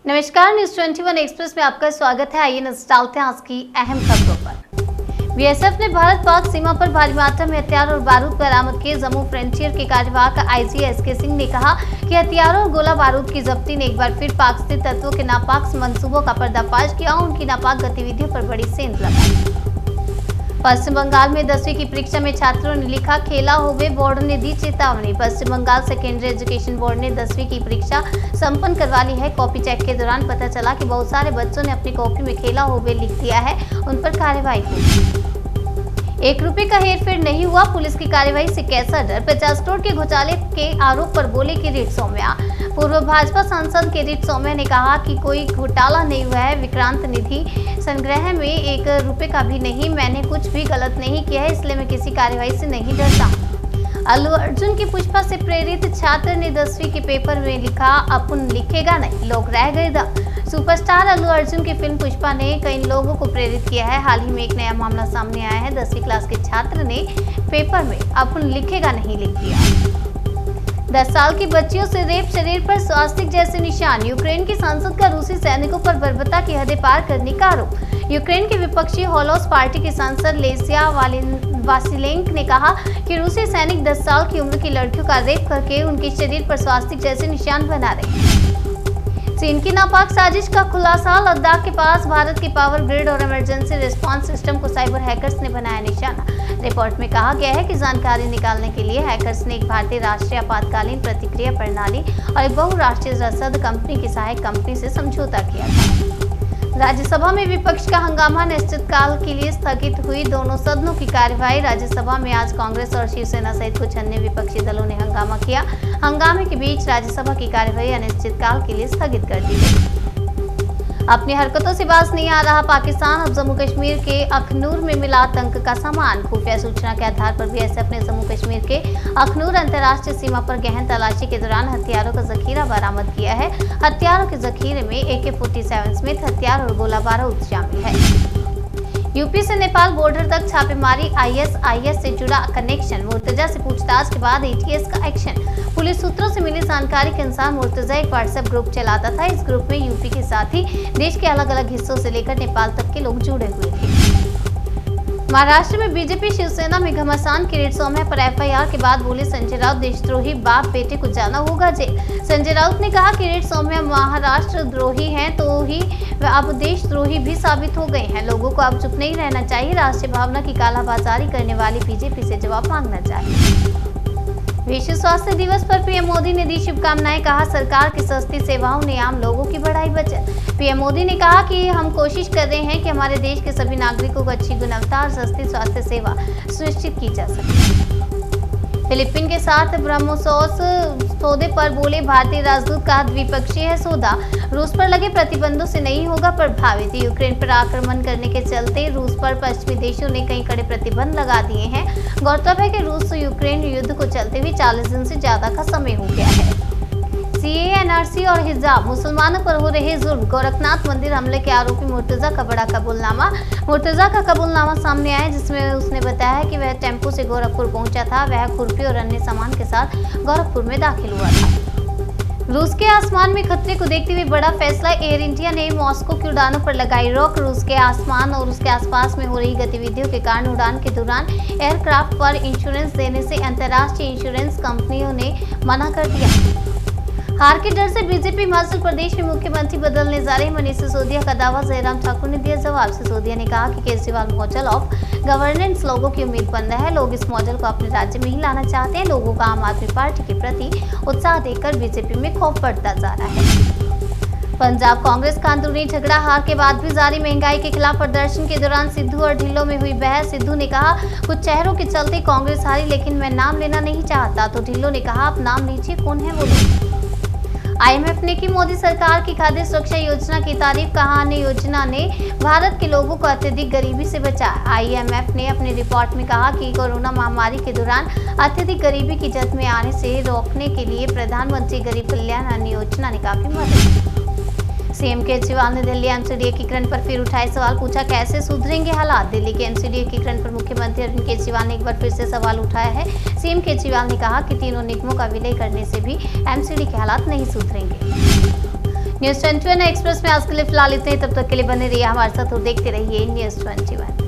नमस्कार, news 21 express में आपका स्वागत है। आइए नजर डालते हैं आज की अहम खबरों पर। बीएसएफ ने भारत पाक सीमा पर भारी मात्रा में हथियार और बारूद बरामद किए। जम्मू फ्रंटियर के कार्यवाहक आईजी एसके सिंह ने कहा कि हथियारों और गोला बारूद की जब्ती ने एक बार फिर पाक स्थित तत्वों के नापाक मंसूबों का पर्दाफाश किया और उनकी नापाक गतिविधियों पर बड़ी सेंध लगाई। पश्चिम बंगाल में 10वीं की परीक्षा में छात्रों ने लिखा खेला होवे, बोर्ड ने दी चेतावनी। पश्चिम बंगाल सेकेंडरी एजुकेशन बोर्ड ने 10वीं की परीक्षा संपन्न करवा ली है। कॉपी चेक के दौरान पता चला कि बहुत सारे बच्चों ने अपनी कॉपी में खेला होवे लिख दिया है, उन पर कार्रवाई हुई। 1 रुपए का हेरफेर नहीं हुआ, पुलिस की कार्रवाई से कैसा डर। 50 करोड़ के घोटाले के आरोप पर बोले किरीट सोमैया। पूर्व भाजपा सांसद किरीट सोमैया ने कहा कि कोई घोटाला नहीं हुआ है। विक्रांत निधि संग्रह में 1 रुपए का भी नहीं। मैंने कुछ भी गलत नहीं किया है, इसलिए मैं किसी कार्रवाई से नहीं डरता। अल्लू अर्जुन की पुष्पा से प्रेरित छात्र ने 10वीं के पेपर में लिखा, अपन लिखेगा नहीं, लोग रह गए दा। सुपरस्टार अल्लू अर्जुन की फिल्म पुष्पा ने कई लोगों को प्रेरित किया है। हाल ही में एक नया मामला सामने आया है। 10वीं क्लास के छात्र ने पेपर में अपन लिखेगा नहीं लिख दिया। 10 साल की बच्चियों से रेप, शरीर पर स्वास्तिक जैसे निशान। यूक्रेन की सांसद का रूसी सैनिकों पर बर्बरता की हदें पार करने का आरोप। यूक्रेन के विपक्षी होलोस पार्टी की सांसद लेसिया वासिलेंक ने कहा कि रूसी सैनिक 10 साल की उम्र की लड़कियों का रेप करके उनके शरीर पर स्वास्तिक जैसे निशान बना रहे हैं। चीन की नापाक साजिश का खुलासा। लद्दाख के पास भारत के पावर ग्रिड और इमरजेंसी रिस्पांस सिस्टम को साइबर हैकर्स ने बनाया निशाना। रिपोर्ट में कहा गया है कि जानकारी निकालने के लिए हैकर्स ने एक भारतीय राष्ट्रीय आपातकालीन प्रतिक्रिया प्रणाली और एक बहुराष्ट्रीय रसद कंपनी की सहायक कंपनी से समझौता किया था। राज्यसभा में विपक्ष का हंगामा। अनिश्चितकाल के लिए स्थगित हुई दोनों सदनों की कार्यवाही। राज्यसभा में आज कांग्रेस और शिवसेना सहित कुछ अन्य विपक्षी दलों ने हंगामा किया। हंगामे के बीच राज्यसभा की कार्यवाही अनिश्चितकाल के लिए स्थगित कर दी गई। अपनी हरकतों से बाज नहीं आ रहा पाकिस्तान। अब जम्मू कश्मीर के अखनूर में मिला आतंक का सामान। खुफिया सूचना के आधार पर बीएसएफ ने जम्मू कश्मीर के अखनूर अंतर्राष्ट्रीय सीमा पर गहन तलाशी के दौरान हथियारों का जखीरा बरामद किया है। हथियारों के जखीरे में AK-47 समेत हथियार और गोला बारूद शामिल है। यूपी से नेपाल बॉर्डर तक छापेमारी। ISIS से जुड़ा कनेक्शन। मुर्तजा से पूछताछ के बाद ATS का एक्शन। पुलिस सूत्रों से मिली जानकारी के अनुसार मुर्तजा एक व्हाट्सएप ग्रुप चलाता था। इस ग्रुप में यूपी के साथ ही देश के अलग अलग हिस्सों से लेकर नेपाल तक के लोग जुड़े हुए थे। महाराष्ट्र में बीजेपी शिवसेना में घमासान। किरीट सोमैया पर FIR के बाद बोले संजय राउत, देशद्रोही बाप बेटे को जाना होगा जेल। संजय राउत ने कहा किरीट सोमैया महाराष्ट्र द्रोही हैं तो ही अब देशद्रोही भी साबित हो गए हैं। लोगों को अब चुप नहीं रहना चाहिए। राष्ट्रीय भावना की कालाबाजारी करने वाली बीजेपी से जवाब मांगना चाहिए। विश्व स्वास्थ्य दिवस पर पीएम मोदी ने दी शुभकामनाएं। कहा सरकार की सस्ती सेवाओं ने आम लोगों की बढ़ाई बचत। पीएम मोदी ने कहा कि हम कोशिश कर रहे हैं कि हमारे देश के सभी नागरिकों को अच्छी गुणवत्ता और सस्ती स्वास्थ्य सेवा सुनिश्चित की जा सके। फिलीपीन के साथ ब्रह्मोस सौदे पर बोले भारतीय राजदूत। कहा द्विपक्षीय है सौदा, रूस पर लगे प्रतिबंधों से नहीं होगा प्रभावित। यूक्रेन पर आक्रमण करने के चलते रूस पर पश्चिमी देशों ने कई कड़े प्रतिबंध लगा दिए हैं। गौरतलब है कि रूस यूक्रेन युद्ध को चलते हुए 40 दिन से ज्यादा का समय हो गया है। CAA, NRC और हिजाब, मुसलमानों पर हो रहे जुल्म। गोरखनाथ मंदिर हमले के आरोपी मुर्तजा का बड़ा कबूलनामा। मुर्तजा का कबूलनामा सामने आया जिसमें उसने बताया कि वह टेम्पो से गोरखपुर पहुंचा था। वह खुरपी और अन्य सामान के साथ गोरखपुर में दाखिल हुआ था। रूस के आसमान में खतरे को देखते हुए बड़ा फैसला। एयर इंडिया ने मॉस्को की उड़ानों पर लगाई रोक। रूस के आसमान और उसके आसपास में हो रही गतिविधियों के कारण उड़ान के दौरान एयरक्राफ्ट पर इंश्योरेंस देने से अंतर्राष्ट्रीय इंश्योरेंस कंपनियों ने मना कर दिया। हार के डर से बीजेपी हिमाचल प्रदेश में मुख्यमंत्री बदलने जा रहे। मनीष सिसोदिया का दावा। जयराम ठाकुर ने दिया जवाब। सिसोदिया ने कहा कि केजरीवाल मॉडल ऑफ गवर्नेंस लोगों की उम्मीद बन रहा है। लोग इस मॉडल को अपने राज्य में ही लाना चाहते हैं। लोगों का आम आदमी पार्टी के प्रति उत्साह देखकर बीजेपी में खौफ बढ़ता जा रहा है। पंजाब कांग्रेस का अंदरूनी झगड़ा। हार के बाद भी जारी। महंगाई के खिलाफ प्रदर्शन के दौरान सिद्धू और ढिल्लों में हुई बहस। सिद्धू ने कहा कुछ चेहरों के चलते कांग्रेस हारी, लेकिन मैं नाम लेना नहीं चाहता। तो ढिल्लों ने कहा आप नाम लीजिए, कौन है वो लोग। IMF ने की मोदी सरकार की खाद्य सुरक्षा योजना की तारीफ। कहा अन्य योजना ने भारत के लोगों को अत्यधिक गरीबी से बचाया। IMF ने अपनी रिपोर्ट में कहा कि कोरोना महामारी के दौरान अत्यधिक गरीबी की जद में आने से रोकने के लिए प्रधानमंत्री गरीब कल्याण अन्न योजना ने काफी मदद की। सीएम केजरीवाल ने दिल्ली MCD एकीकरण पर फिर उठाए सवाल। पूछा कैसे सुधरेंगे हालात। दिल्ली के MCD एकीकरण पर मुख्यमंत्री अरविंद केजरीवाल ने एक बार फिर से सवाल उठाया है। सीएम केजरीवाल ने कहा कि तीनों निगमों का विलय करने से भी MCD के हालात नहीं सुधरेंगे। न्यूज़ 21 एक्सप्रेस में आज के लिए फिलहाल इतने ही। तब तक के लिए बने रहिए हमारे साथ और देखते रहिए न्यूज़ 21।